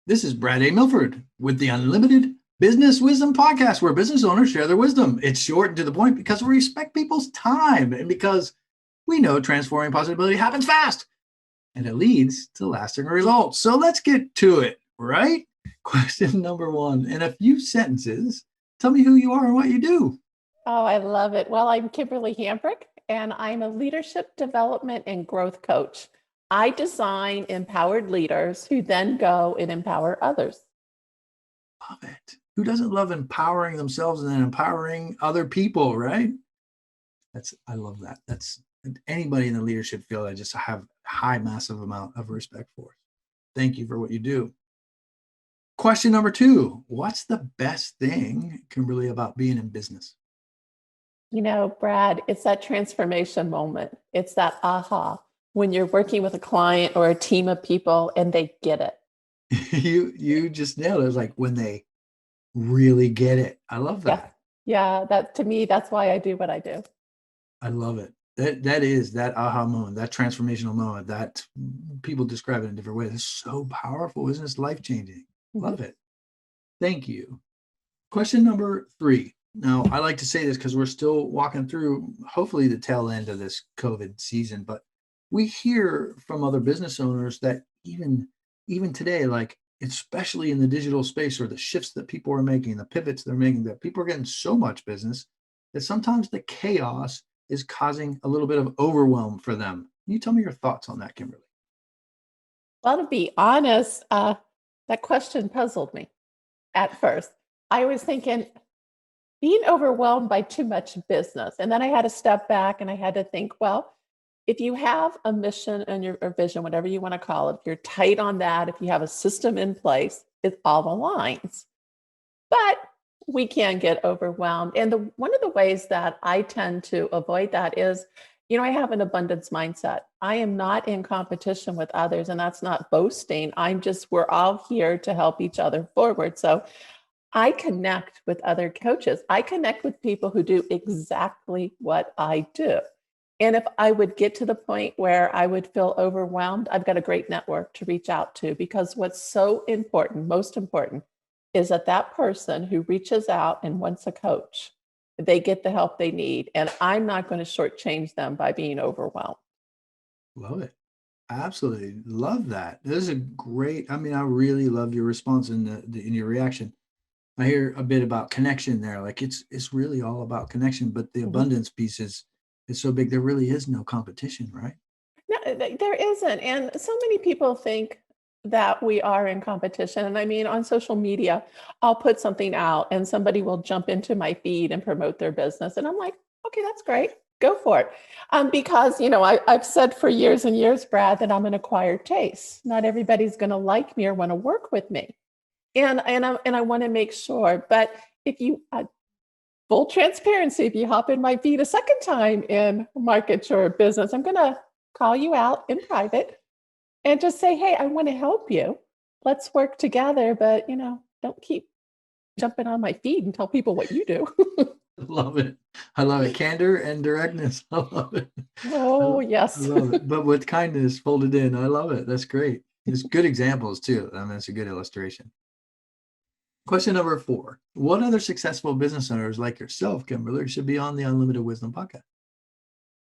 This is Brad A. Milford with the Unlimited Business Wisdom Podcast, where business owners share their wisdom. It's short and to the point because we respect people's time and because we know transforming possibility happens fast and it leads to lasting results. So let's get to it, right? Question number one. In a few sentences, tell me who you are and what you do. Oh, I love it. Well, I'm Kimberly Hambrick, and I'm a leadership development and growth coach. I design empowered leaders who then go and empower others. Love it. Who doesn't love empowering themselves and then empowering other people, right? I love that. That's anybody in the leadership field I just have high, massive amount of respect for. Thank you for what you do. Question number two. What's the best thing, Kimberly, about being in business? You know, Brad, it's that transformation moment. It's that aha when you're working with a client or a team of people and they get it. You just nailed it. It's like when they really get it. I love Yeah. that. Yeah. That to me, that's why I do what I do. I love it. That is that aha moment, that transformational moment that people describe it in different ways. It's so powerful, isn't it? It's life-changing. Mhm. Love it. Thank you. Question number three. Now, I like to say this because we're still walking through, hopefully, the tail end of this COVID season, but we hear from other business owners that even today, like especially in the digital space or the shifts that people are making, the pivots they're making, that people are getting so much business that sometimes the chaos is causing a little bit of overwhelm for them. Can you tell me your thoughts on that, Kimberly? Well, to be honest, that question puzzled me at first. I was thinking, being overwhelmed by too much business. And then I had to step back and I had to think, well, if you have a mission and your or vision, whatever you want to call it, if you're tight on that, if you have a system in place, it all aligns. But we can get overwhelmed. And one of the ways that I tend to avoid that is, I have an abundance mindset. I am not in competition with others, and that's not boasting. We're all here to help each other forward. So I connect with other coaches. I connect with people who do exactly what I do. And if I would get to the point where I would feel overwhelmed, I've got a great network to reach out to, because what's so important, most important, is that that person who reaches out and wants a coach, they get the help they need. And I'm not going to shortchange them by being overwhelmed. Love it. Absolutely love that. This is a great. I mean, I really love your response and in your reaction. I hear a bit about connection there. Like it's really all about connection, but the Mhm. abundance piece is so big. There really is no competition, right? No, there isn't. And so many people think that we are in competition. And I mean, on social media, I'll put something out and somebody will jump into my feed and promote their business. And I'm like, okay, that's great. Go for it. Because, I've said for years and years, Brad, that I'm an acquired taste. Not everybody's going to like me or want to work with me. And I want to make sure. But if you, full transparency, if you hop in my feed a second time and market your business, I'm going to call you out in private and just say, hey, I want to help you. Let's work together. But, don't keep jumping on my feed and tell people what you do. I love it. I love it. Candor and directness. I love it. Oh, I yes. love it. But with kindness folded in. I love it. That's great. It's good examples too. I mean, it's a good illustration. Question number four. What other successful business owners like yourself, Kimberly, should be on the Unlimited Wisdom podcast?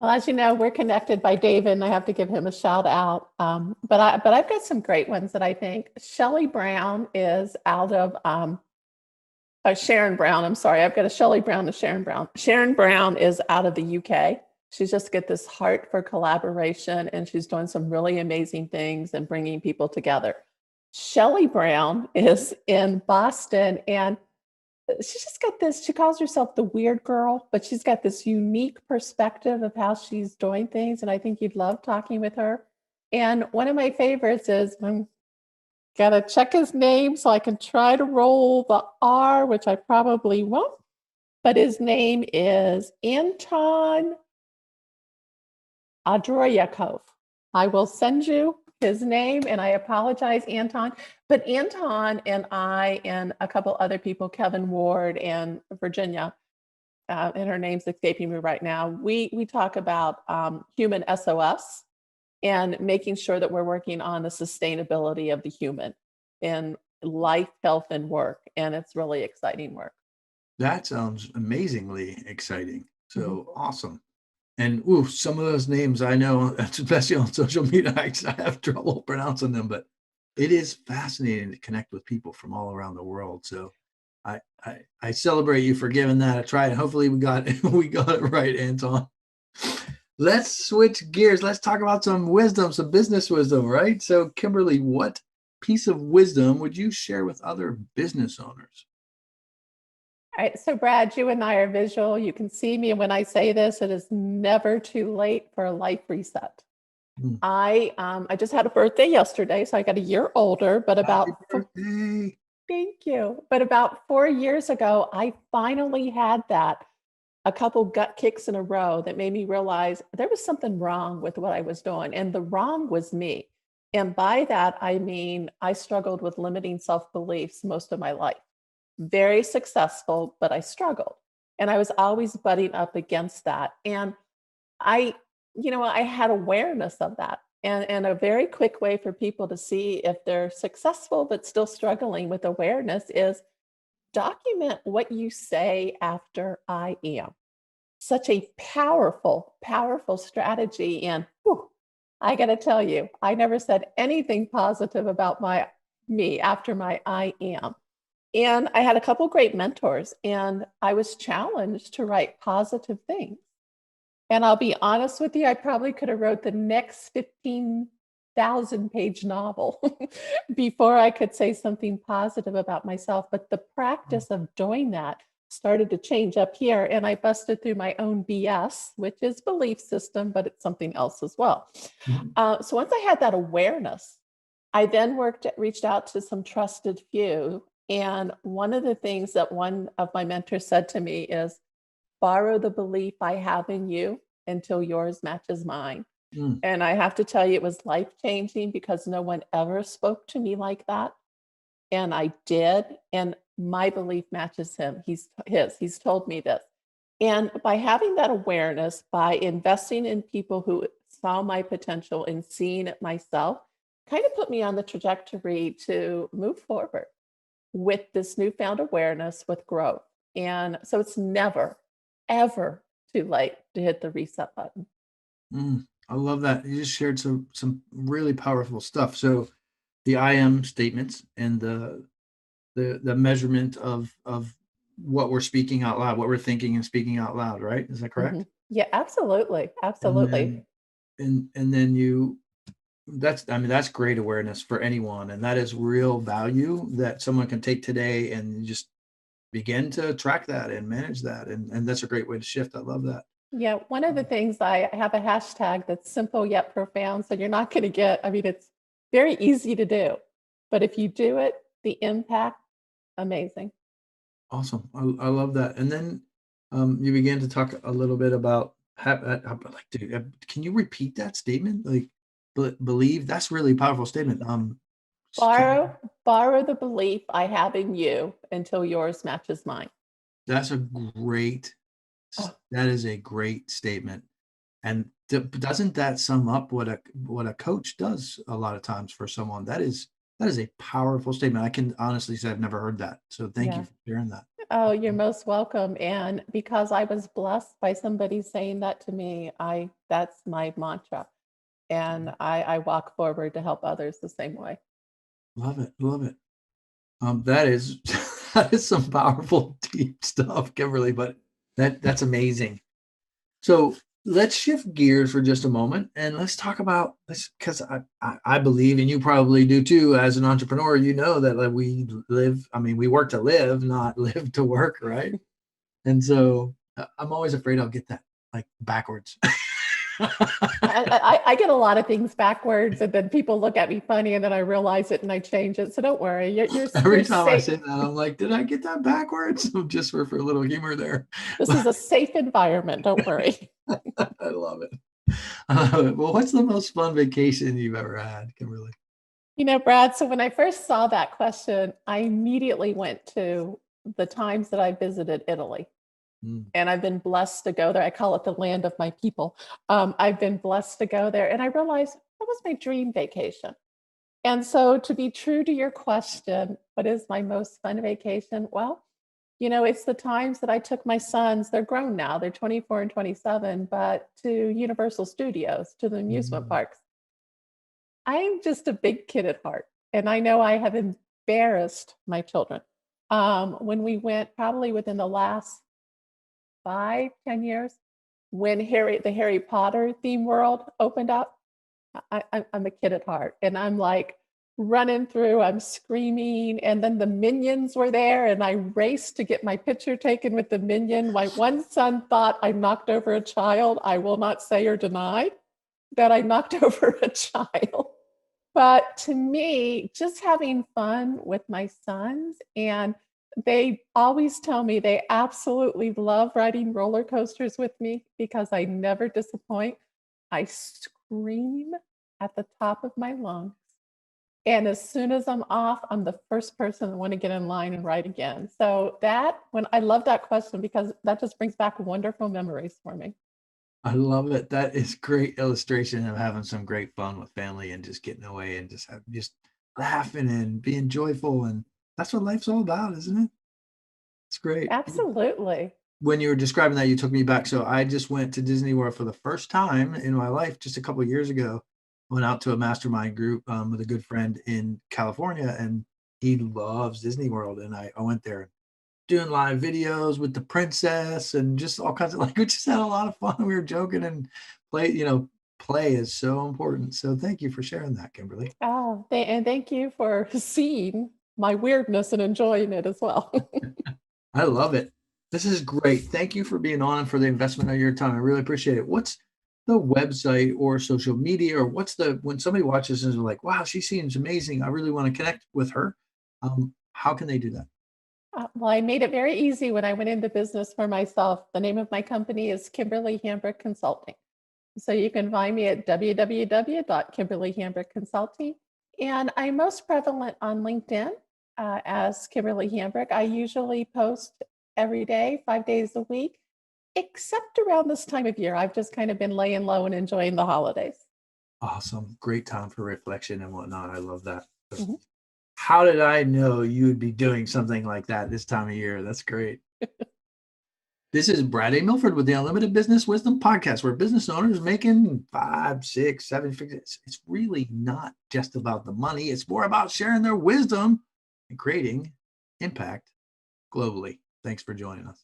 Well, as you know, we're connected by David, and I have to give him a shout out. But I've got some great ones that I think. Shelley Brown is out of Sharon Brown. I'm sorry, I've got a Shelley Brown and Sharon Brown. Sharon Brown is out of the UK. She's just got this heart for collaboration, and she's doing some really amazing things and bringing people together. Shelley Brown is in Boston, and she's just got this. She calls herself the weird girl, but she's got this unique perspective of how she's doing things. And I think you'd love talking with her. And one of my favorites is I'm gotta check his name so I can try to roll the R, which I probably won't. But his name is Anton Adroyakov. I will send you his name, and I apologize, Anton. But Anton and I and a couple other people, Kevin Ward and Virginia, and her name's escaping me right now. We talk about human SOS and making sure that we're working on the sustainability of the human. in life, health, and work. And it's really exciting work. That sounds amazingly exciting. Mhm. So awesome. And ooh, some of those names I know, especially on social media, I have trouble pronouncing them, but it is fascinating to connect with people from all around the world. So I celebrate you for giving that a try. And hopefully we got we got it right, Anton. Let's switch gears. Let's talk about some wisdom, some business wisdom, right? So, Kimberly, what piece of wisdom would you share with other business owners? All right, so Brad, you and I are visual. You can see me. And when I say this, it is never too late for a life reset. Mm. I just had a birthday yesterday, so I got a year older, but Happy about birthday. thank you. But about 4 years ago, I finally had that a couple gut kicks in a row that made me realize there was something wrong with what I was doing, and the wrong was me. And by that, I mean I struggled with limiting self beliefs most of my life. Very successful, but I struggled. And I was always butting up against that. And I, I had awareness of that. And a very quick way for people to see if they're successful but still struggling with awareness is document what you say after I am. Such a powerful, powerful strategy. And whew, I got to tell you, I never said anything positive about my me after my I am. And I had a couple great mentors, and I was challenged to write positive things. And I'll be honest with you, I probably could have wrote the next 15,000 page novel before I could say something positive about myself. But the practice of doing that started to change up here, and I busted through my own BS, which is belief system, but it's something else as well. Mhm. So once I had that awareness, I then reached out to some trusted few. And one of the things that one of my mentors said to me is, borrow the belief I have in you until yours matches mine. Mm. And I have to tell you, it was life changing because no one ever spoke to me like that. And I did. And my belief matches him. He's told me this. And by having that awareness, by investing in people who saw my potential and seeing it myself, kind of put me on the trajectory to move forward with this newfound awareness with growth. And so it's never, ever too late to hit the reset button. Mm. I love that. You just shared some really powerful stuff. So the I am statements and the measurement of what we're speaking out loud, what we're thinking and speaking out loud, right? Is that correct? Mhm. Yeah, absolutely. And Absolutely. then and then you that's I mean that's great awareness for anyone, and that is real value that someone can take today and just begin to track that and manage that, and that's a great way to shift. I love that. Yeah, one of the things I have a hashtag that's simple yet profound. So you're not going to get, I mean, it's very easy to do, but if you do it, the impact, amazing. Awesome. I love that. And then you began to talk a little bit about like, dude, can you repeat that statement? Like, believe that's really a powerful statement. Can you, Borrow the belief I have in you until yours matches mine. that's a great, Oh, that is a great statement. And doesn't that sum up what a coach does a lot of times for someone? That is a powerful statement. I can honestly say I've never heard that. So thank you yeah. for sharing that. Oh, you're most welcome. And because I was blessed by somebody saying that to me, that's my mantra. And I walk forward to help others the same way. Love it. Love it. That is that is some powerful deep stuff, Kimberly, but that's amazing. So let's shift gears for just a moment and let's talk about this because I believe, and you probably do too, as an entrepreneur, you know that like we live, I mean, we work to live, not live to work, right? And so I'm always afraid I'll get that like backwards. I get a lot of things backwards, and then people look at me funny, and then I realize it and I change it. So don't worry, you're Every time I safe. say that, I'm like, did I get that backwards? So just for a little humor there. This is a safe environment. Don't worry. I love it. I love it. Well, what's the most fun vacation you've ever had, Kimberly? Brad, so when I first saw that question, I immediately went to the times that I visited Italy. Mm. And I've been blessed to go there. I call it the land of my people. I've been blessed to go there. And I realized that was my dream vacation. And so to be true to your question, what is my most fun vacation? Well, it's the times that I took my sons, they're grown now, they're 24 and 27, but to Universal Studios, to the amusement Mm. parks. I'm just a big kid at heart, and I know I have embarrassed my children. When we went probably within the last 5, 10 years, when the Harry Potter theme world opened up, I'm a kid at heart, and I'm like running through, I'm screaming, and then the minions were there, and I raced to get my picture taken with the minion. My one son thought I knocked over a child. I will not say or deny that I knocked over a child. But to me, just having fun with my sons, and they always tell me they absolutely love riding roller coasters with me because I never disappoint. I scream at the top of my lungs. And as soon as I'm off, I'm the first person to want to get in line and ride again. So when I love that question because that just brings back wonderful memories for me. I love it. That is great illustration of having some great fun with family and just getting away and just laughing and being joyful, and that's what life's all about, isn't it? It's great. Absolutely. When you were describing that, you took me back. So I just went to Disney World for the first time in my life just a couple of years ago. Went out to a mastermind group with a good friend in California, and he loves Disney World. And I went there doing live videos with the princess and just all kinds of like we just had a lot of fun. We were joking and play is so important. So thank you for sharing that, Kimberly. Oh, and thank you for seeing my weirdness and enjoying it as well. I love it. This is great. Thank you for being on and for the investment of your time. I really appreciate it. What's the website or social media, or what's the when somebody watches and is like, wow, she seems amazing. I really want to connect with her. How can they do that? Well, I made it very easy when I went into business for myself. The name of my company is Kimberly Hambrick Consulting. So you can find me at www.kimberlyhambrickconsulting. And I'm most prevalent on LinkedIn as Kimberly Hambrick. I usually post every day, 5 days a week, except around this time of year. I've just kind of been laying low and enjoying the holidays. Awesome. Great time for reflection and whatnot. I love that. Mhm. How did I know you would be doing something like that this time of year? That's great. This is Brad A. Milford with the Unlimited Business Wisdom Podcast, where business owners making 5, 6, 7 figures. It's really not just about the money. It's more about sharing their wisdom and creating impact globally. Thanks for joining us.